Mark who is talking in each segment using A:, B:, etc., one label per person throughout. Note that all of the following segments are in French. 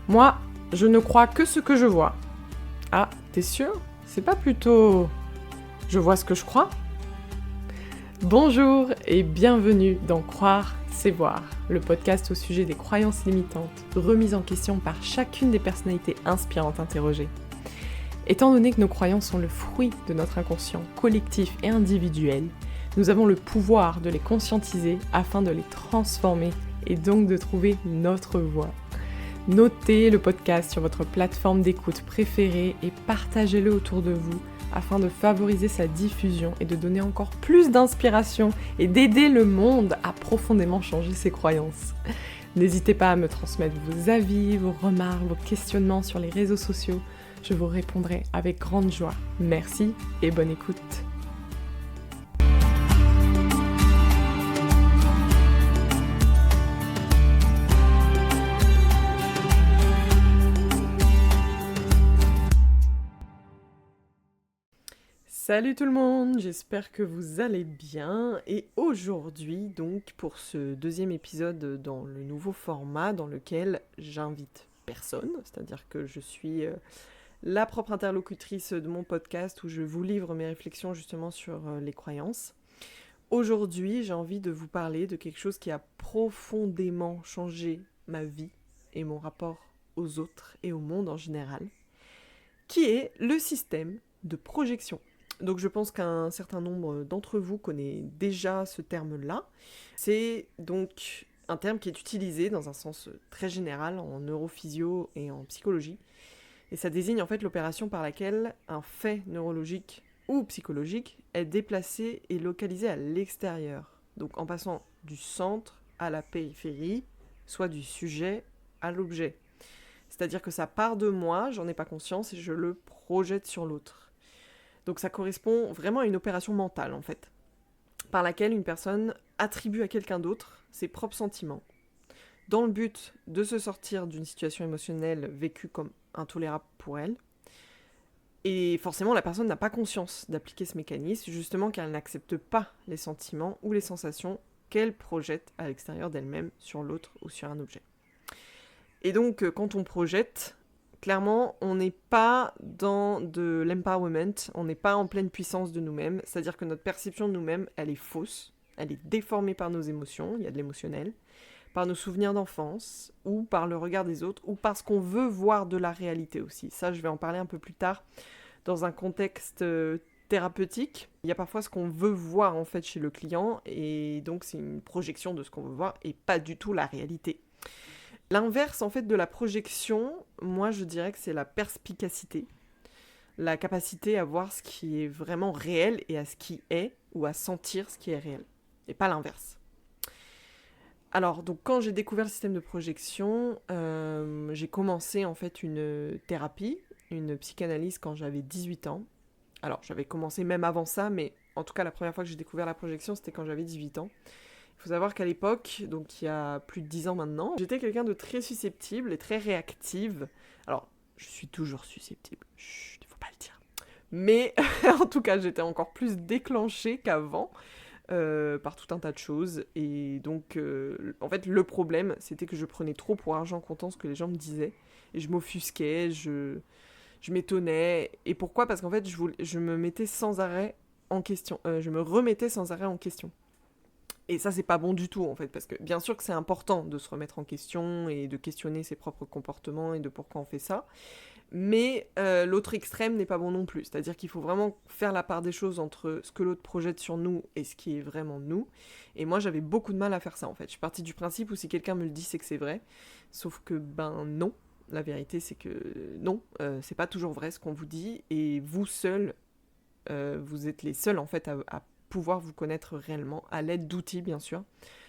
A: Moi, je ne crois que ce que je vois. Ah, t'es sûr? C'est pas plutôt... Je vois ce que je crois? Bonjour et bienvenue dans Croire, c'est voir, le podcast au sujet des croyances limitantes, remises en question par chacune des personnalités inspirantes interrogées. Étant donné que nos croyances sont le fruit de notre inconscient collectif et individuel, nous avons le pouvoir de les conscientiser afin de les transformer et donc de trouver notre voie. Notez le podcast sur votre plateforme d'écoute préférée et partagez-le autour de vous afin de favoriser sa diffusion et de donner encore plus d'inspiration et d'aider le monde à profondément changer ses croyances. N'hésitez pas à me transmettre vos avis, vos remarques, vos questionnements sur les réseaux sociaux. Je vous répondrai avec grande joie. Merci et bonne écoute. Salut tout le monde, j'espère que vous allez bien et aujourd'hui donc pour ce deuxième épisode dans le nouveau format dans lequel j'invite personne, c'est-à-dire que je suis la propre interlocutrice de mon podcast où je vous livre mes réflexions justement sur les croyances. Aujourd'hui j'ai envie de vous parler de quelque chose qui a profondément changé ma vie et mon rapport aux autres et au monde en général, qui est le système de projection. Donc je pense qu'un certain nombre d'entre vous connaît déjà ce terme-là. C'est donc un terme qui est utilisé dans un sens très général en neurophysio et en psychologie. Et ça désigne en fait l'opération par laquelle un fait neurologique ou psychologique est déplacé et localisé à l'extérieur. Donc en passant du centre à la périphérie, soit du sujet à l'objet. C'est-à-dire que ça part de moi, j'en ai pas conscience et je le projette sur l'autre. Donc ça correspond vraiment à une opération mentale en fait, par laquelle une personne attribue à quelqu'un d'autre ses propres sentiments, dans le but de se sortir d'une situation émotionnelle vécue comme intolérable pour elle. Et forcément la personne n'a pas conscience d'appliquer ce mécanisme, justement car elle n'accepte pas les sentiments ou les sensations qu'elle projette à l'extérieur d'elle-même sur l'autre ou sur un objet. Et donc quand on projette, clairement, on n'est pas dans de l'empowerment, on n'est pas en pleine puissance de nous-mêmes, c'est-à-dire que notre perception de nous-mêmes, elle est fausse, elle est déformée par nos émotions, il y a de l'émotionnel, par nos souvenirs d'enfance, ou par le regard des autres, ou parce qu'on veut voir de la réalité aussi. Ça, je vais en parler un peu plus tard, dans un contexte thérapeutique. Il y a parfois ce qu'on veut voir en fait chez le client, et donc c'est une projection de ce qu'on veut voir, et pas du tout la réalité. L'inverse en fait de la projection, moi je dirais que c'est la perspicacité, la capacité à voir ce qui est vraiment réel et à ce qui est, ou à sentir ce qui est réel, et pas l'inverse. Alors donc quand j'ai découvert le système de projection, j'ai commencé en fait une thérapie, une psychanalyse quand j'avais 18 ans. Alors j'avais commencé même avant ça, mais en tout cas la première fois que j'ai découvert la projection c'était quand j'avais 18 ans. Il faut savoir qu'à l'époque, donc il y a plus de 10 ans maintenant, j'étais quelqu'un de très susceptible et très réactive. Alors, je suis toujours susceptible, chut, il faut pas le dire. Mais en tout cas, j'étais encore plus déclenchée qu'avant par tout un tas de choses. Et donc, en fait, le problème, c'était que je prenais trop pour argent comptant ce que les gens me disaient. Et je m'offusquais, je m'étonnais. Et pourquoi ? Parce qu'en fait, je me mettais sans arrêt en question. Je me remettais sans arrêt en question. Et ça, c'est pas bon du tout, en fait, parce que bien sûr que c'est important de se remettre en question et de questionner ses propres comportements et de pourquoi on fait ça, mais l'autre extrême n'est pas bon non plus, c'est-à-dire qu'il faut vraiment faire la part des choses entre ce que l'autre projette sur nous et ce qui est vraiment nous, et moi j'avais beaucoup de mal à faire ça, en fait. Je suis partie du principe où si quelqu'un me le dit, c'est que c'est vrai, sauf que, ben non, la vérité c'est que non, c'est pas toujours vrai ce qu'on vous dit, et vous seuls, vous êtes les seuls, en fait, à pouvoir vous connaître réellement, à l'aide d'outils bien sûr.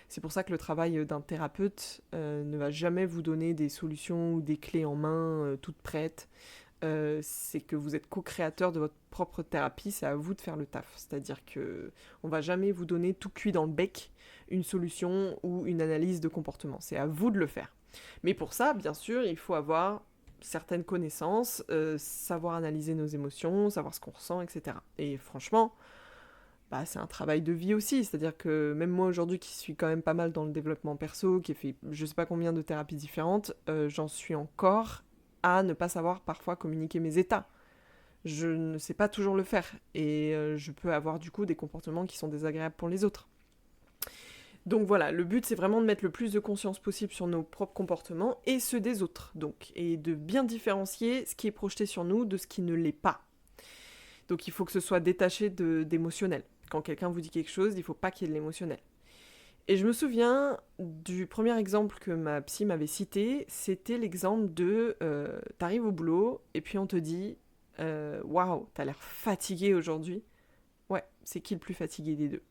A: C'est pour ça que le travail d'un thérapeute ne va jamais vous donner des solutions ou des clés en main toutes prêtes. C'est que vous êtes co-créateur de votre propre thérapie, c'est à vous de faire le taf. C'est-à-dire que on va jamais vous donner tout cuit dans le bec une solution ou une analyse de comportement. C'est à vous de le faire. Mais pour ça, bien sûr, il faut avoir certaines connaissances, savoir analyser nos émotions, savoir ce qu'on ressent, etc. Et franchement, c'est un travail de vie aussi, c'est-à-dire que même moi aujourd'hui qui suis quand même pas mal dans le développement perso, qui ai fait je sais pas combien de thérapies différentes, j'en suis encore à ne pas savoir parfois communiquer mes états. Je ne sais pas toujours le faire et je peux avoir du coup des comportements qui sont désagréables pour les autres. Donc voilà, le but c'est vraiment de mettre le plus de conscience possible sur nos propres comportements et ceux des autres, donc, et de bien différencier ce qui est projeté sur nous de ce qui ne l'est pas. Donc il faut que ce soit détaché d'émotionnel. Quand quelqu'un vous dit quelque chose, il ne faut pas qu'il y ait de l'émotionnel. Et je me souviens du premier exemple que ma psy m'avait cité, c'était l'exemple de t'arrives au boulot et puis on te dit waouh, t'as l'air fatigué aujourd'hui. Ouais, c'est qui le plus fatigué des deux?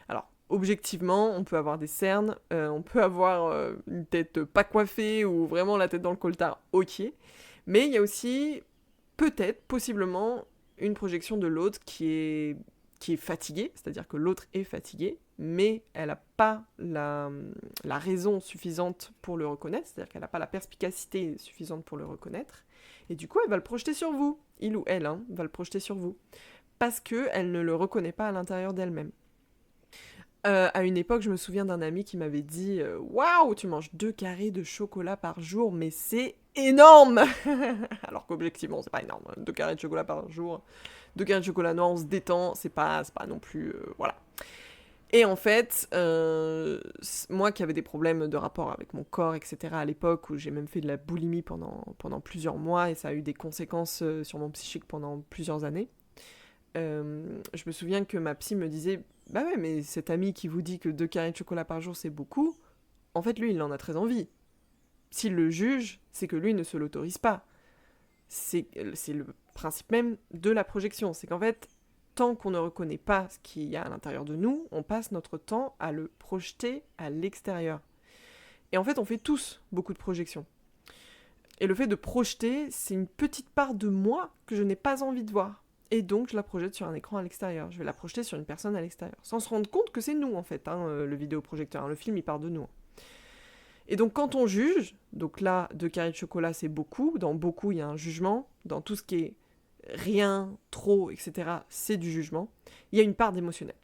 A: Alors, objectivement, on peut avoir des cernes, on peut avoir une tête pas coiffée ou vraiment la tête dans le coltard, ok. Mais il y a aussi, peut-être, possiblement, une projection de l'autre qui est fatiguée, c'est-à-dire que l'autre est fatigué, mais elle n'a pas la raison suffisante pour le reconnaître, c'est-à-dire qu'elle n'a pas la perspicacité suffisante pour le reconnaître, et du coup, elle va le projeter sur vous, il ou elle, va le projeter sur vous, parce qu'elle ne le reconnaît pas à l'intérieur d'elle-même. À une époque, je me souviens d'un ami qui m'avait dit « Waouh, tu manges 2 carrés de chocolat par jour, mais c'est énorme !» Alors qu'objectivement, c'est pas énorme. 2 carrés de chocolat par jour, 2 carrés de chocolat noir, on se détend, c'est pas non plus... voilà. Et en fait, moi qui avais des problèmes de rapport avec mon corps, etc. à l'époque, où j'ai même fait de la boulimie pendant plusieurs mois, et ça a eu des conséquences sur mon psychique pendant plusieurs années, je me souviens que ma psy me disait « Bah ouais, mais cet ami qui vous dit que 2 carrés de chocolat par jour c'est beaucoup, en fait lui il en a très envie. S'il le juge, c'est que lui ne se l'autorise pas. C'est le principe même de la projection, c'est qu'en fait, tant qu'on ne reconnaît pas ce qu'il y a à l'intérieur de nous, on passe notre temps à le projeter à l'extérieur. Et en fait, on fait tous beaucoup de projections. Et le fait de projeter, c'est une petite part de moi que je n'ai pas envie de voir. Et donc, je la projette sur un écran à l'extérieur. Je vais la projeter sur une personne à l'extérieur. Sans se rendre compte que c'est nous, en fait, le vidéoprojecteur. Le film, il part de nous. Et donc, quand on juge, donc là, 2 carrés de chocolat, c'est beaucoup. Dans beaucoup, il y a un jugement. Dans tout ce qui est rien, trop, etc., c'est du jugement. Il y a une part d'émotionnel.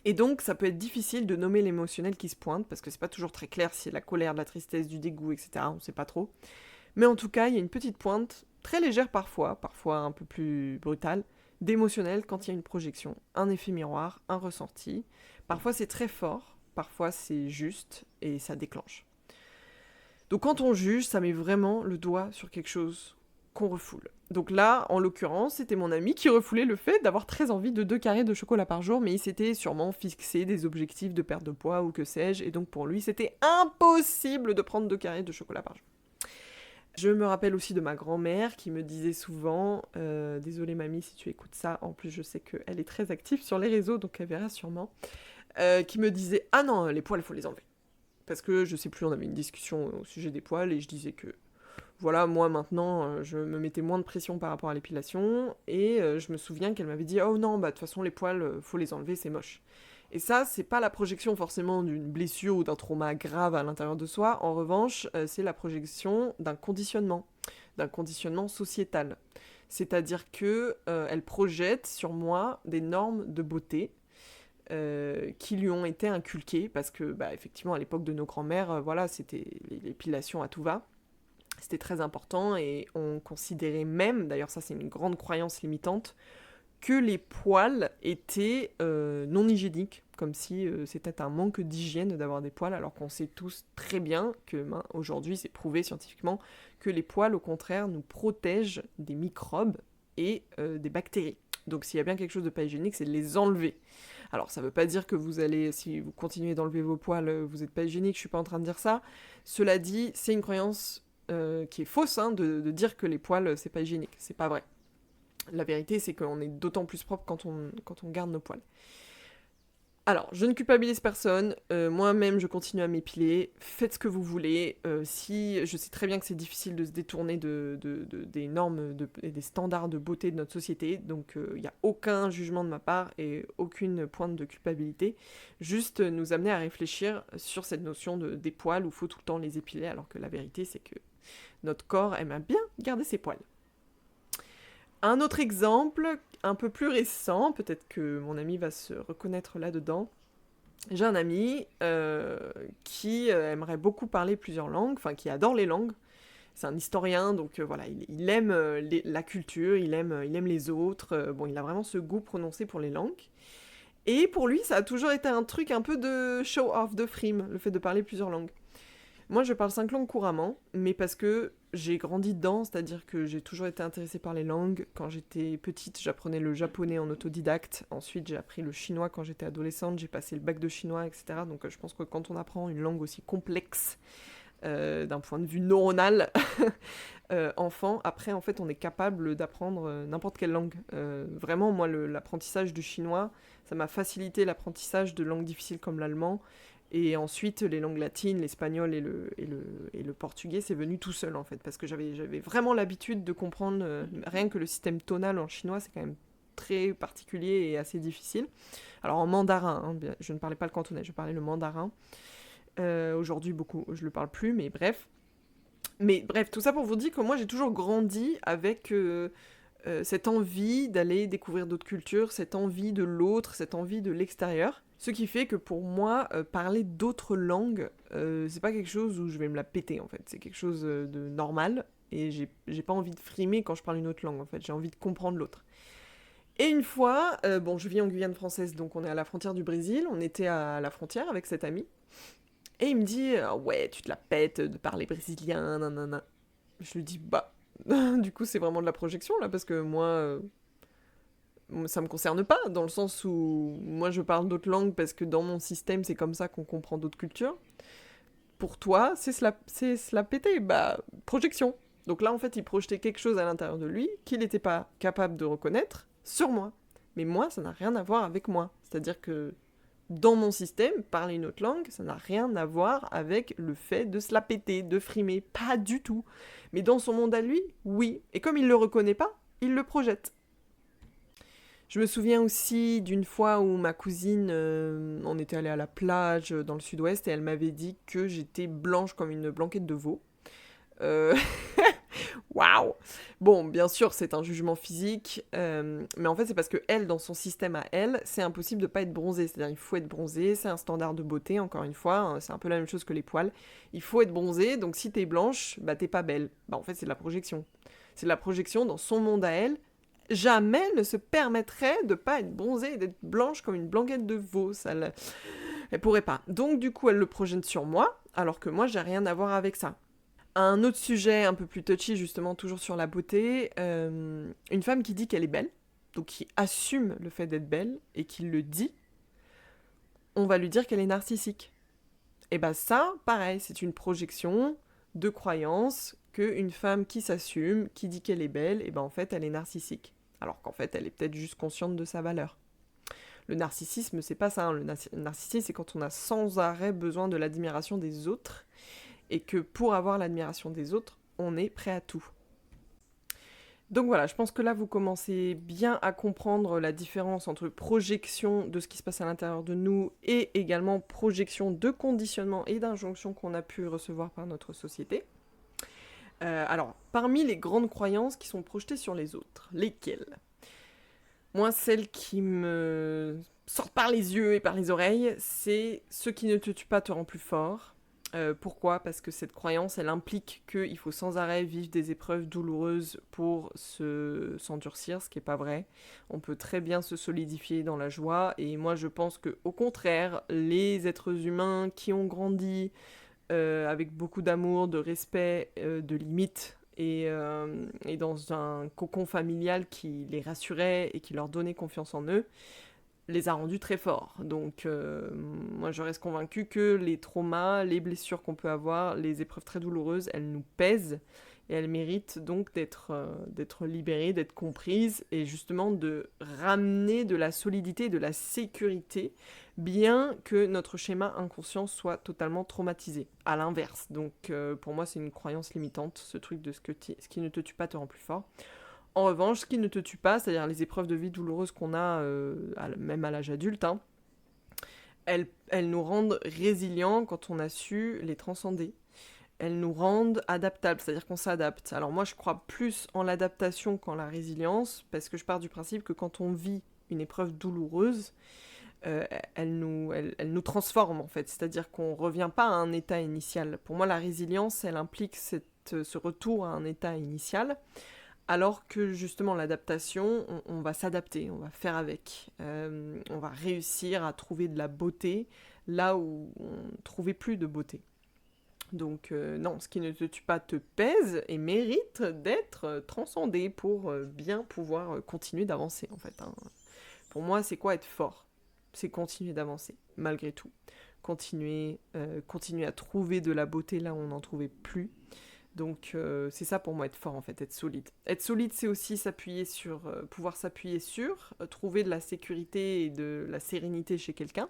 A: Et donc, ça peut être difficile de nommer l'émotionnel qui se pointe, parce que c'est pas toujours très clair si c'est la colère, de la tristesse, du dégoût, etc., on sait pas trop. Mais en tout cas, il y a une petite pointe, très légère parfois un peu plus brutale, d'émotionnel quand il y a une projection, un effet miroir, un ressenti. Parfois c'est très fort, parfois c'est juste, et ça déclenche. Donc quand on juge, ça met vraiment le doigt sur quelque chose qu'on refoule. Donc là, en l'occurrence, c'était mon ami qui refoulait le fait d'avoir très envie de 2 carrés de chocolat par jour, mais il s'était sûrement fixé des objectifs de perte de poids ou que sais-je, et donc pour lui, c'était impossible de prendre 2 carrés de chocolat par jour. Je me rappelle aussi de ma grand-mère qui me disait souvent, désolée mamie si tu écoutes ça, en plus je sais qu'elle est très active sur les réseaux, donc elle verra sûrement, qui me disait « Ah non, les poils, faut les enlever ». Parce que, je sais plus, on avait une discussion au sujet des poils, et je disais que, voilà, moi maintenant, je me mettais moins de pression par rapport à l'épilation, et je me souviens qu'elle m'avait dit « Oh non, bah de toute façon les poils, faut les enlever, c'est moche ». Et ça, c'est pas la projection forcément d'une blessure ou d'un trauma grave à l'intérieur de soi. En revanche, c'est la projection d'un conditionnement sociétal. C'est-à-dire que elle projette sur moi des normes de beauté qui lui ont été inculquées parce que, bah, effectivement, à l'époque de nos grands-mères, voilà, c'était l'épilation à tout va. C'était très important et on considérait même, d'ailleurs ça c'est une grande croyance limitante, que les poils étaient non hygiéniques, comme si c'était un manque d'hygiène d'avoir des poils, alors qu'on sait tous très bien que aujourd'hui c'est prouvé scientifiquement que les poils au contraire nous protègent des microbes et des bactéries. Donc s'il y a bien quelque chose de pas hygiénique, c'est de les enlever. Alors ça veut pas dire que vous allez, si vous continuez d'enlever vos poils, vous n'êtes pas hygiénique, je suis pas en train de dire ça. Cela dit, c'est une croyance qui est fausse, de dire que les poils c'est pas hygiénique, c'est pas vrai. La vérité, c'est qu'on est d'autant plus propre quand on garde nos poils. Alors, je ne culpabilise personne. Moi-même, je continue à m'épiler. Faites ce que vous voulez. Si je sais très bien que c'est difficile de se détourner des normes et des standards de beauté de notre société, donc il n'y a aucun jugement de ma part et aucune pointe de culpabilité. Juste nous amener à réfléchir sur cette notion des poils où il faut tout le temps les épiler, alors que la vérité, c'est que notre corps aime bien garder ses poils. Un autre exemple, un peu plus récent, peut-être que mon ami va se reconnaître là-dedans. J'ai un ami qui aimerait beaucoup parler plusieurs langues, enfin qui adore les langues. C'est un historien, donc voilà, il aime la culture, il aime les autres. Bon, il a vraiment ce goût prononcé pour les langues. Et pour lui, ça a toujours été un truc un peu de show-off, de frime, le fait de parler plusieurs langues. Moi, je parle 5 langues couramment, mais parce que j'ai grandi dedans, c'est-à-dire que j'ai toujours été intéressée par les langues. Quand j'étais petite, j'apprenais le japonais en autodidacte. Ensuite, j'ai appris le chinois quand j'étais adolescente. J'ai passé le bac de chinois, etc. Donc, je pense que quand on apprend une langue aussi complexe, d'un point de vue neuronal, enfant, après, en fait, on est capable d'apprendre n'importe quelle langue. Vraiment, moi, l'apprentissage du chinois, ça m'a facilité l'apprentissage de langues difficiles comme l'allemand. Et ensuite, les langues latines, l'espagnol et le portugais, c'est venu tout seul, en fait, parce que j'avais vraiment l'habitude de comprendre, rien que le système tonal en chinois, c'est quand même très particulier et assez difficile. Alors en mandarin, hein, je ne parlais pas le cantonais, je parlais le mandarin. Aujourd'hui, beaucoup, je le parle plus, mais bref. Mais bref, tout ça pour vous dire que moi, j'ai toujours grandi avec cette envie d'aller découvrir d'autres cultures, cette envie de l'autre, cette envie de l'extérieur. Ce qui fait que pour moi, parler d'autres langues, c'est pas quelque chose où je vais me la péter en fait. C'est quelque chose de normal et j'ai pas envie de frimer quand je parle une autre langue en fait. J'ai envie de comprendre l'autre. Et une fois, bon, je vis en Guyane française, donc on est à la frontière du Brésil. On était à la frontière avec cet ami. Et il me dit, ouais, tu te la pètes de parler brésilien, nanana. Je lui dis, bah, du coup, c'est vraiment de la projection là, parce que moi, ça me concerne pas, dans le sens où moi je parle d'autres langues parce que dans mon système, c'est comme ça qu'on comprend d'autres cultures. Pour toi, c'est se la péter, bah, projection. Donc là, en fait, il projetait quelque chose à l'intérieur de lui qu'il n'était pas capable de reconnaître sur moi. Mais moi, ça n'a rien à voir avec moi. C'est-à-dire que dans mon système, parler une autre langue, ça n'a rien à voir avec le fait de se la péter, de frimer. Pas du tout. Mais dans son monde à lui, oui. Et comme il le reconnaît pas, il le projette. Je me souviens aussi d'une fois où ma cousine, on était allé à la plage dans le sud-ouest et elle m'avait dit que j'étais blanche comme une blanquette de veau. Euh, Waouh! Bon, bien sûr, c'est un jugement physique, mais en fait, c'est parce que elle, dans son système à elle, c'est impossible de pas être bronzée. C'est-à-dire, il faut être bronzé, c'est un standard de beauté, encore une fois, hein, c'est un peu la même chose que les poils. Il faut être bronzé, donc si t'es blanche, bah t'es pas belle. Bah en fait, c'est de la projection. C'est de la projection dans son monde à elle. Jamais ne se permettrait de pas être bronzée et d'être blanche comme une blanquette de veau. Elle pourrait pas. Donc, du coup, elle le projette sur moi, alors que moi, j'ai rien à voir avec ça. Un autre sujet un peu plus touchy, justement, toujours sur la beauté, une femme qui dit qu'elle est belle, donc qui assume le fait d'être belle et qui le dit, on va lui dire qu'elle est narcissique. Et bah ça, pareil, c'est une projection de croyance qu'une femme qui s'assume, qui dit qu'elle est belle, et ben en fait elle est narcissique. Alors qu'en fait elle est peut-être juste consciente de sa valeur. Le narcissisme, c'est pas ça. Hein. Le narcissisme, c'est quand on a sans arrêt besoin de l'admiration des autres et que pour avoir l'admiration des autres, on est prêt à tout. Donc voilà, je pense que là vous commencez bien à comprendre la différence entre projection de ce qui se passe à l'intérieur de nous et également projection de conditionnement et d'injonction qu'on a pu recevoir par notre société. Alors, parmi les grandes croyances qui sont projetées sur les autres, lesquelles? Moi, celles qui me sortent par les yeux et par les oreilles, c'est ce qui ne te tue pas te rend plus fort. Pourquoi? Parce que cette croyance, elle implique qu'il faut sans arrêt vivre des épreuves douloureuses pour s'endurcir, ce qui n'est pas vrai. On peut très bien se solidifier dans la joie, et moi je pense que au contraire, les êtres humains qui ont grandi avec beaucoup d'amour, de respect, de limites, et dans un cocon familial qui les rassurait et qui leur donnait confiance en eux, les a rendus très forts. Donc moi je reste convaincue que les traumas, les blessures qu'on peut avoir, les épreuves très douloureuses, elles nous pèsent et elles méritent donc d'être libérées, d'être comprises et justement de ramener de la solidité, de la sécurité, bien que notre schéma inconscient soit totalement traumatisé. À l'inverse. Donc pour moi c'est une croyance limitante, ce truc de ce qui ne te tue pas te rend plus fort. En revanche, ce qui ne te tue pas, c'est-à-dire les épreuves de vie douloureuses qu'on a, même à l'âge adulte, hein, elles nous rendent résilients quand on a su les transcender. elles nous rendent adaptables, c'est-à-dire qu'on s'adapte. Alors moi, je crois plus en l'adaptation qu'en la résilience, parce que je pars du principe que quand on vit une épreuve douloureuse, elle nous transforme en fait, c'est-à-dire qu'on ne revient pas à un état initial. Pour moi, la résilience, elle implique ce retour à un état initial, alors que justement l'adaptation, on va s'adapter, on va faire avec, on va réussir à trouver de la beauté là où on ne trouvait plus de beauté. Donc non, ce qui ne te tue pas te pèse et mérite d'être transcendé pour bien pouvoir continuer d'avancer en fait. Hein. Pour moi, c'est quoi être fort? C'est continuer d'avancer, malgré tout. Continuer à trouver de la beauté là où on n'en trouvait plus. Donc c'est ça pour moi être fort en fait, être solide. Être solide, c'est aussi pouvoir s'appuyer sur, trouver de la sécurité et de la sérénité chez quelqu'un.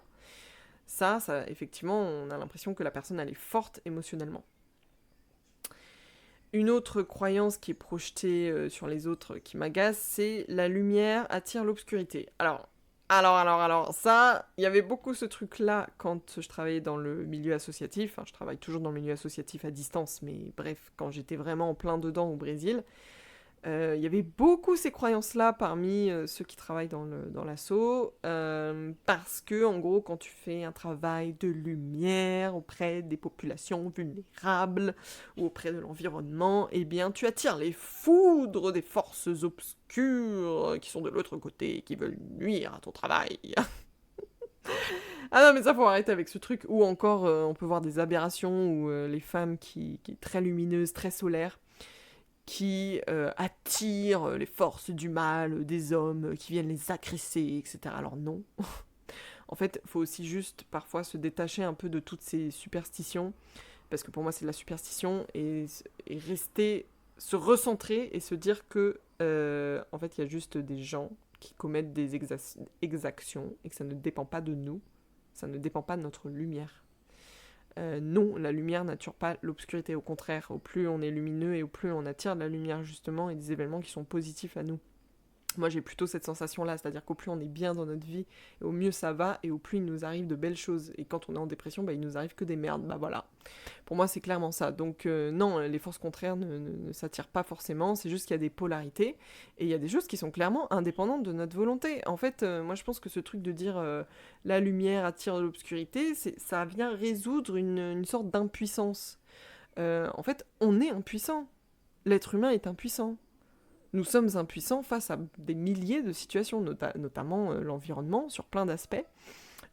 A: Ça, effectivement, on a l'impression que la personne, elle est forte émotionnellement. Une autre croyance qui est projetée sur les autres qui m'agace, c'est la lumière attire l'obscurité. Alors, ça, il y avait beaucoup ce truc-là quand je travaillais dans le milieu associatif. Enfin, je travaille toujours dans le milieu associatif à distance, mais bref, quand j'étais vraiment en plein dedans au Brésil, il y avait beaucoup ces croyances-là parmi ceux qui travaillent dans l'asso, parce que, en gros, quand tu fais un travail de lumière auprès des populations vulnérables ou auprès de l'environnement, eh bien, tu attires les foudres des forces obscures qui sont de l'autre côté et qui veulent nuire à ton travail. Ah non, mais ça, faut arrêter avec ce truc. Ou encore, on peut voir des aberrations où les femmes qui sont très lumineuses, très solaires, qui attirent les forces du mal, des hommes, qui viennent les agresser, etc. Alors non. En fait, il faut aussi juste parfois se détacher un peu de toutes ces superstitions, parce que pour moi c'est de la superstition, et se recentrer et se dire que en fait il y a juste des gens qui commettent des exactions et que ça ne dépend pas de nous, ça ne dépend pas de notre lumière. Non, la lumière n'attire pas l'obscurité, au contraire, au plus on est lumineux et au plus on attire de la lumière justement et des événements qui sont positifs à nous. Moi j'ai plutôt cette sensation-là, c'est-à-dire qu'au plus on est bien dans notre vie, et au mieux ça va, et au plus il nous arrive de belles choses. Et quand on est en dépression, il nous arrive que des merdes, voilà. Pour moi c'est clairement ça. Donc non, les forces contraires ne s'attirent pas forcément, c'est juste qu'il y a des polarités, et il y a des choses qui sont clairement indépendantes de notre volonté. En fait, moi je pense que ce truc de dire la lumière attire l'obscurité, ça vient résoudre une sorte d'impuissance. En fait, on est impuissant. L'être humain est impuissant. Nous sommes impuissants face à des milliers de situations, notamment l'environnement, sur plein d'aspects,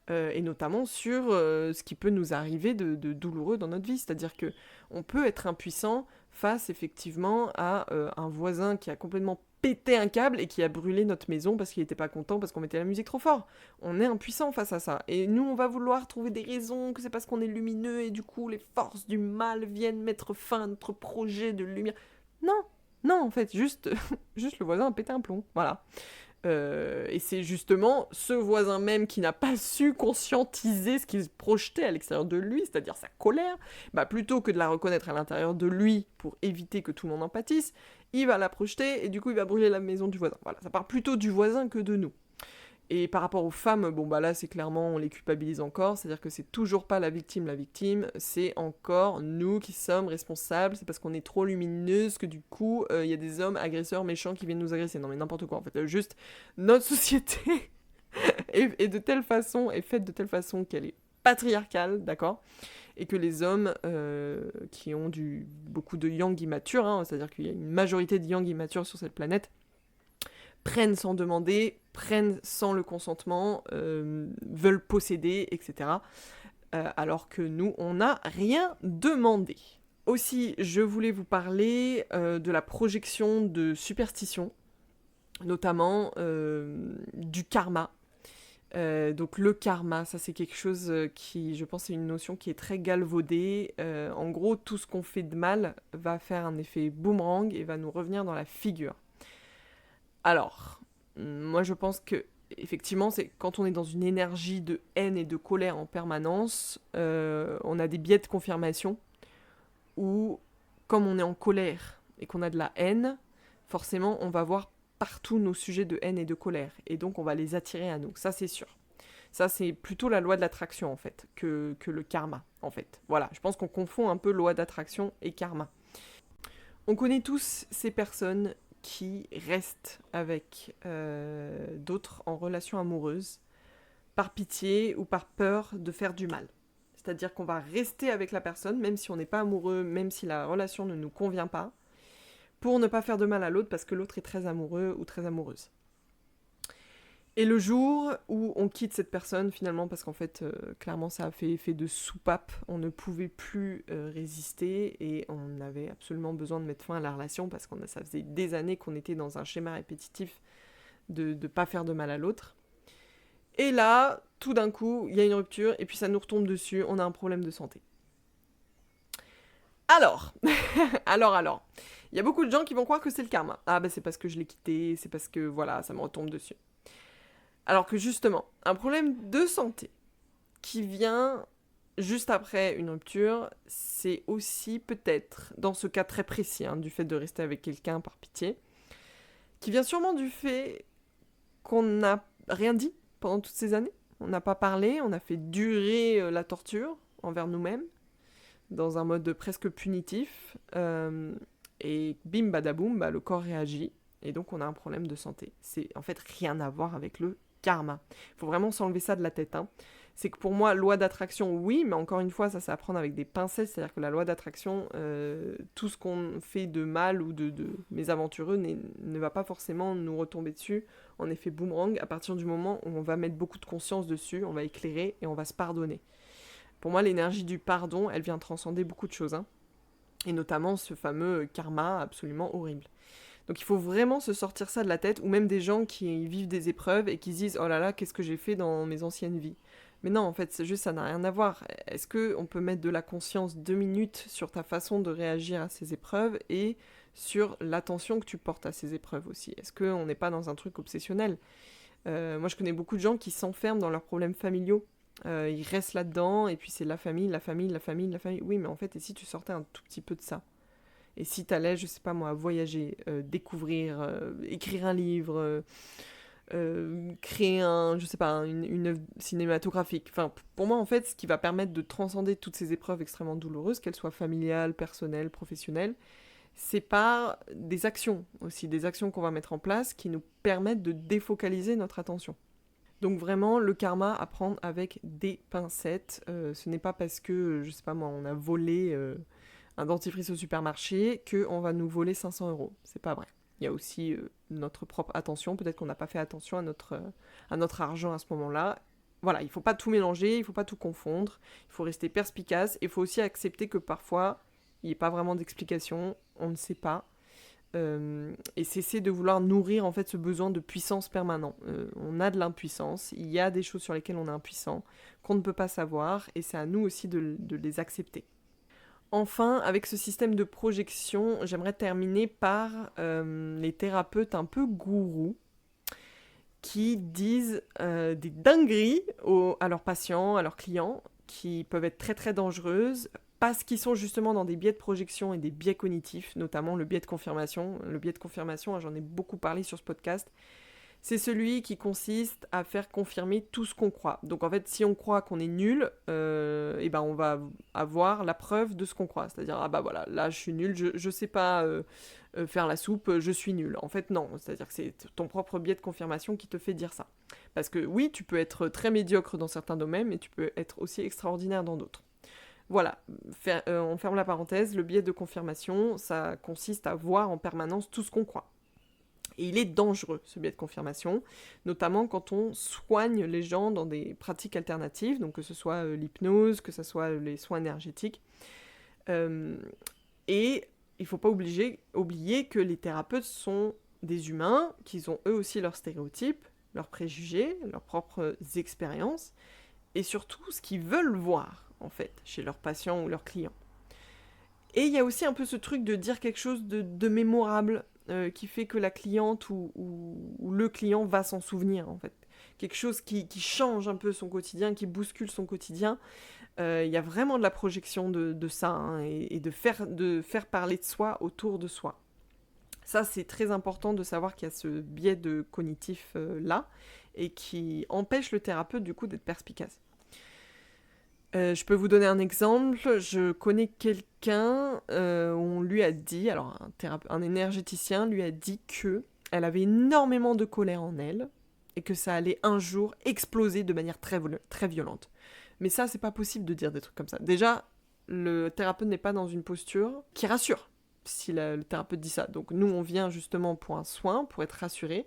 A: et notamment sur ce qui peut nous arriver de douloureux dans notre vie. C'est-à-dire qu'on peut être impuissant face effectivement à un voisin qui a complètement pété un câble et qui a brûlé notre maison parce qu'il n'était pas content parce qu'on mettait la musique trop fort. On est impuissant face à ça. Et nous, on va vouloir trouver des raisons, que c'est parce qu'on est lumineux et du coup les forces du mal viennent mettre fin à notre projet de lumière. Non, en fait, juste le voisin a pété un plomb, voilà. Et c'est justement ce voisin même qui n'a pas su conscientiser ce qu'il se projetait à l'extérieur de lui, c'est-à-dire sa colère, plutôt que de la reconnaître à l'intérieur de lui pour éviter que tout le monde en pâtisse, il va la projeter et du coup il va brûler la maison du voisin. Voilà, ça part plutôt du voisin que de nous. Et par rapport aux femmes, là c'est clairement, on les culpabilise encore, c'est-à-dire que c'est toujours pas la victime, c'est encore nous qui sommes responsables, c'est parce qu'on est trop lumineuse que du coup, il y a des hommes agresseurs méchants qui viennent nous agresser. Non mais n'importe quoi, en fait, juste notre société est faite de telle façon qu'elle est patriarcale, d'accord ? Et que les hommes qui ont beaucoup de yang immatures, c'est-à-dire qu'il y a une majorité de yang immatures sur cette planète, prennent sans demander, prennent sans le consentement, veulent posséder, etc. Alors que nous, on n'a rien demandé. Aussi, je voulais vous parler de la projection de superstitions, notamment du karma. Donc le karma, ça c'est quelque chose qui, je pense, c'est une notion qui est très galvaudée. En gros, tout ce qu'on fait de mal va faire un effet boomerang et va nous revenir dans la figure. Alors, moi je pense que effectivement, c'est quand on est dans une énergie de haine et de colère en permanence, on a des biais de confirmation où, comme on est en colère et qu'on a de la haine, forcément on va voir partout nos sujets de haine et de colère, et donc on va les attirer à nous, ça c'est sûr. Ça, c'est plutôt la loi de l'attraction, en fait, que le karma, en fait. Voilà, je pense qu'on confond un peu loi d'attraction et karma. On connaît tous ces personnes qui restent avec d'autres en relation amoureuse par pitié ou par peur de faire du mal. C'est-à-dire qu'on va rester avec la personne, même si on n'est pas amoureux, même si la relation ne nous convient pas, pour ne pas faire de mal à l'autre parce que l'autre est très amoureux ou très amoureuse. Et le jour où on quitte cette personne, finalement, parce qu'en fait, clairement, ça a fait effet de soupape, on ne pouvait plus résister et on avait absolument besoin de mettre fin à la relation parce que ça faisait des années qu'on était dans un schéma répétitif de ne pas faire de mal à l'autre. Et là, tout d'un coup, il y a une rupture et puis ça nous retombe dessus, on a un problème de santé. Alors, alors, il y a beaucoup de gens qui vont croire que c'est le karma. Ah ben c'est parce que je l'ai quitté, c'est parce que voilà, ça me retombe dessus. Alors que justement, un problème de santé qui vient juste après une rupture, c'est aussi peut-être, dans ce cas très précis, du fait de rester avec quelqu'un par pitié, qui vient sûrement du fait qu'on n'a rien dit pendant toutes ces années. On n'a pas parlé, on a fait durer la torture envers nous-mêmes, dans un mode presque punitif, et bim badaboum, le corps réagit, et donc on a un problème de santé. C'est en fait rien à voir avec le karma. Il faut vraiment s'enlever ça de la tête. C'est que pour moi, loi d'attraction, oui, mais encore une fois, ça c'est à prendre avec des pincettes, c'est-à-dire que la loi d'attraction, tout ce qu'on fait de mal ou de mésaventureux ne va pas forcément nous retomber dessus en effet boomerang à partir du moment où on va mettre beaucoup de conscience dessus, on va éclairer et on va se pardonner. Pour moi, l'énergie du pardon, elle vient transcender beaucoup de choses, et notamment ce fameux karma absolument horrible. Donc il faut vraiment se sortir ça de la tête, ou même des gens qui vivent des épreuves et qui se disent « Oh là là, qu'est-ce que j'ai fait dans mes anciennes vies ?» Mais non, en fait, c'est juste, ça n'a rien à voir. Est-ce qu'on peut mettre de la conscience 2 minutes sur ta façon de réagir à ces épreuves et sur l'attention que tu portes à ces épreuves aussi? Est-ce qu'on n'est pas dans un truc obsessionnel? Moi, je connais beaucoup de gens qui s'enferment dans leurs problèmes familiaux. Ils restent là-dedans, et puis c'est la famille, la famille, la famille, la famille. Oui, mais en fait, et si tu sortais un tout petit peu de ça? Et si t'allais, je sais pas moi, voyager, découvrir, écrire un livre, créer une œuvre cinématographique. Enfin, pour moi, en fait, ce qui va permettre de transcender toutes ces épreuves extrêmement douloureuses, qu'elles soient familiales, personnelles, professionnelles, c'est par des actions aussi, des actions qu'on va mettre en place qui nous permettent de défocaliser notre attention. Donc vraiment, le karma à prendre avec des pincettes. Ce n'est pas parce que, je sais pas moi, on a volé un dentifrice au supermarché qu'on va nous voler 500 €. C'est pas vrai. Il y a aussi notre propre attention. Peut-être qu'on n'a pas fait attention à notre argent à ce moment-là. Voilà, il ne faut pas tout mélanger, il ne faut pas tout confondre. Il faut rester perspicace. Il faut aussi accepter que parfois, il n'y ait pas vraiment d'explication. On ne sait pas. Et cesser de vouloir nourrir en fait ce besoin de puissance permanent. On a de l'impuissance, il y a des choses sur lesquelles on est impuissant, qu'on ne peut pas savoir, et c'est à nous aussi de les accepter. Enfin, avec ce système de projection, j'aimerais terminer par les thérapeutes un peu gourous qui disent des dingueries à leurs patients, à leurs clients, qui peuvent être très très dangereuses, parce qu'ils sont justement dans des biais de projection et des biais cognitifs, notamment le biais de confirmation. Le biais de confirmation, j'en ai beaucoup parlé sur ce podcast, c'est celui qui consiste à faire confirmer tout ce qu'on croit. Donc en fait, si on croit qu'on est nul, on va avoir la preuve de ce qu'on croit. C'est-à-dire, ah bah voilà, là je suis nul, je sais pas faire la soupe, je suis nul. En fait non, c'est-à-dire que c'est ton propre biais de confirmation qui te fait dire ça. Parce que oui, tu peux être très médiocre dans certains domaines, mais tu peux être aussi extraordinaire dans d'autres. Voilà, on ferme la parenthèse, le biais de confirmation, ça consiste à voir en permanence tout ce qu'on croit. Et il est dangereux, ce biais de confirmation, notamment quand on soigne les gens dans des pratiques alternatives, donc que ce soit l'hypnose, que ce soit les soins énergétiques. Et il ne faut pas oublier que les thérapeutes sont des humains, qu'ils ont eux aussi leurs stéréotypes, leurs préjugés, leurs propres expériences, et surtout ce qu'ils veulent voir, en fait, chez leurs patients ou leurs clients. Et il y a aussi un peu ce truc de dire quelque chose de mémorable, qui fait que la cliente ou le client va s'en souvenir, en fait. Quelque chose qui change un peu son quotidien, qui bouscule son quotidien. Il y a vraiment de la projection de ça, et de faire parler de soi autour de soi. Ça, c'est très important de savoir qu'il y a ce biais de cognitif là, et qui empêche le thérapeute du coup d'être perspicace. Je peux vous donner un exemple. Je connais quelqu'un, on lui a dit, alors un énergéticien lui a dit que elle avait énormément de colère en elle et que ça allait un jour exploser de manière très violente. Mais ça, c'est pas possible de dire des trucs comme ça. Déjà, le thérapeute n'est pas dans une posture qui rassure si le thérapeute dit ça. Donc nous, on vient justement pour un soin, pour être rassuré,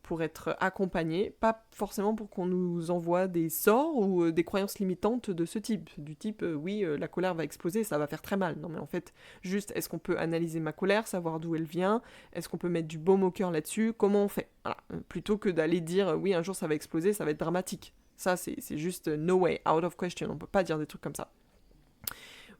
A: pour être accompagné, pas forcément pour qu'on nous envoie des sorts ou des croyances limitantes de ce type. Du type, oui, la colère va exploser, ça va faire très mal. Non mais en fait, juste, est-ce qu'on peut analyser ma colère, savoir d'où elle vient, est-ce qu'on peut mettre du baume au cœur là-dessus, comment on fait, voilà. Plutôt que d'aller dire, oui, un jour ça va exploser, ça va être dramatique. Ça, c'est juste no way, out of question, on peut pas dire des trucs comme ça.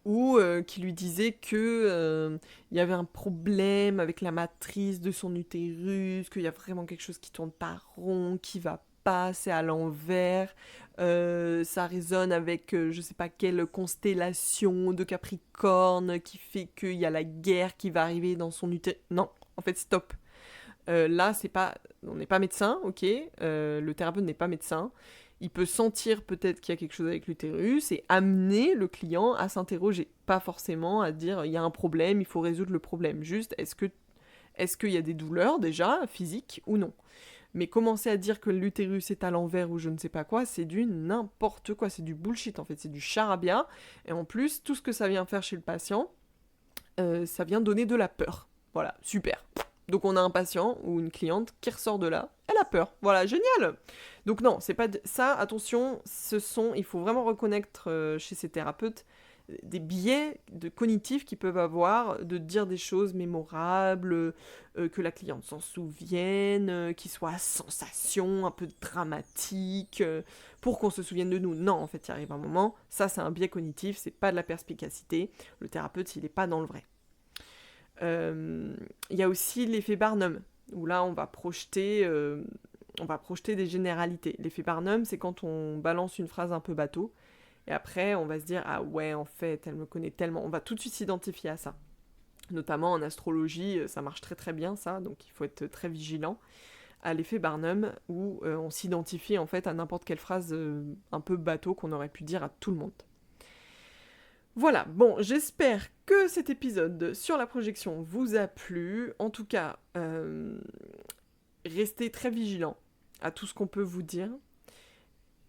A: Ou qui lui disait que y avait un problème avec la matrice de son utérus, qu'il y a vraiment quelque chose qui tourne pas rond, qui va pas, c'est à l'envers, ça résonne avec je sais pas quelle constellation de Capricorne qui fait qu'il y a la guerre qui va arriver dans son utérus. Non, en fait stop. Là, on n'est pas médecin, ok, le thérapeute n'est pas médecin. Il peut sentir peut-être qu'il y a quelque chose avec l'utérus et amener le client à s'interroger. Pas forcément à dire il y a un problème, il faut résoudre le problème. Juste, est-ce qu'il y a des douleurs déjà, physiques ou non? Mais commencer à dire que l'utérus est à l'envers ou je ne sais pas quoi, c'est du n'importe quoi, c'est du bullshit en fait, c'est du charabia. Et en plus, tout ce que ça vient faire chez le patient, ça vient donner de la peur. Voilà, super. Donc on a un patient ou une cliente qui ressort de là, elle a peur. Voilà, génial. Donc non, c'est pas ça, attention, il faut vraiment reconnaître chez ces thérapeutes des biais cognitifs qu'ils peuvent avoir, de dire des choses mémorables, que la cliente s'en souvienne, qui soient à sensation, un peu dramatique, pour qu'on se souvienne de nous. Non, en fait, il arrive un moment, ça c'est un biais cognitif, c'est pas de la perspicacité, le thérapeute, il n'est pas dans le vrai. Il y a aussi l'effet Barnum, où là on va projeter des généralités. L'effet Barnum, c'est quand on balance une phrase un peu bateau, et après on va se dire « Ah ouais, en fait, elle me connaît tellement », on va tout de suite s'identifier à ça. Notamment en astrologie, ça marche très très bien ça, donc il faut être très vigilant à l'effet Barnum, où on s'identifie en fait à n'importe quelle phrase un peu bateau qu'on aurait pu dire à tout le monde. Voilà, bon, j'espère que cet épisode sur la projection vous a plu. En tout cas, restez très vigilants à tout ce qu'on peut vous dire.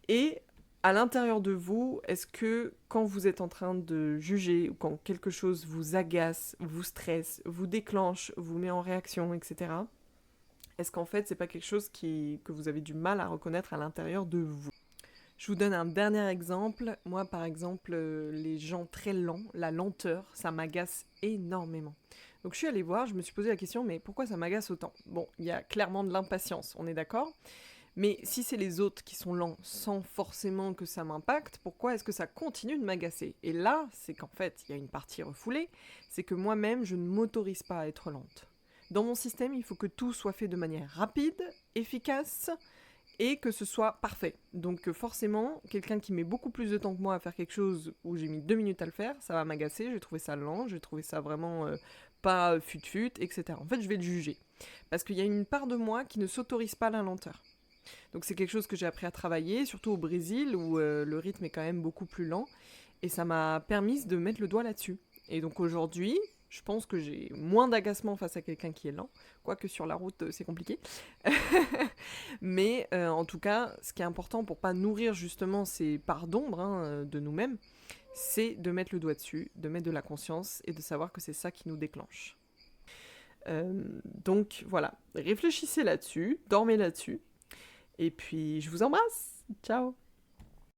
A: Et à l'intérieur de vous, est-ce que quand vous êtes en train de juger, ou quand quelque chose vous agace, vous stresse, vous déclenche, vous met en réaction, etc., est-ce qu'en fait, c'est pas quelque chose que vous avez du mal à reconnaître à l'intérieur de vous ? Je vous donne un dernier exemple. Moi, par exemple, les gens très lents, la lenteur, ça m'agace énormément. Donc je suis allée voir, je me suis posé la question, mais pourquoi ça m'agace autant ? Bon, il y a clairement de l'impatience, on est d'accord ? Mais si c'est les autres qui sont lents sans forcément que ça m'impacte, pourquoi est-ce que ça continue de m'agacer ? Et là, c'est qu'en fait, il y a une partie refoulée, c'est que moi-même, je ne m'autorise pas à être lente. Dans mon système, il faut que tout soit fait de manière rapide, efficace, et que ce soit parfait. Donc forcément, quelqu'un qui met beaucoup plus de temps que moi à faire quelque chose où j'ai mis 2 minutes à le faire, ça va m'agacer, je vais trouver ça lent, je vais trouver ça vraiment pas fut-fut, etc. En fait, je vais le juger. Parce qu'il y a une part de moi qui ne s'autorise pas la lenteur. Donc c'est quelque chose que j'ai appris à travailler, surtout au Brésil, où le rythme est quand même beaucoup plus lent, et ça m'a permis de mettre le doigt là-dessus. Et donc aujourd'hui, je pense que j'ai moins d'agacement face à quelqu'un qui est lent, quoique sur la route, c'est compliqué. Mais en tout cas, ce qui est important pour pas nourrir justement ces parts d'ombre de nous-mêmes, c'est de mettre le doigt dessus, de mettre de la conscience et de savoir que c'est ça qui nous déclenche. Donc voilà, réfléchissez là-dessus, dormez là-dessus, et puis je vous embrasse. Ciao.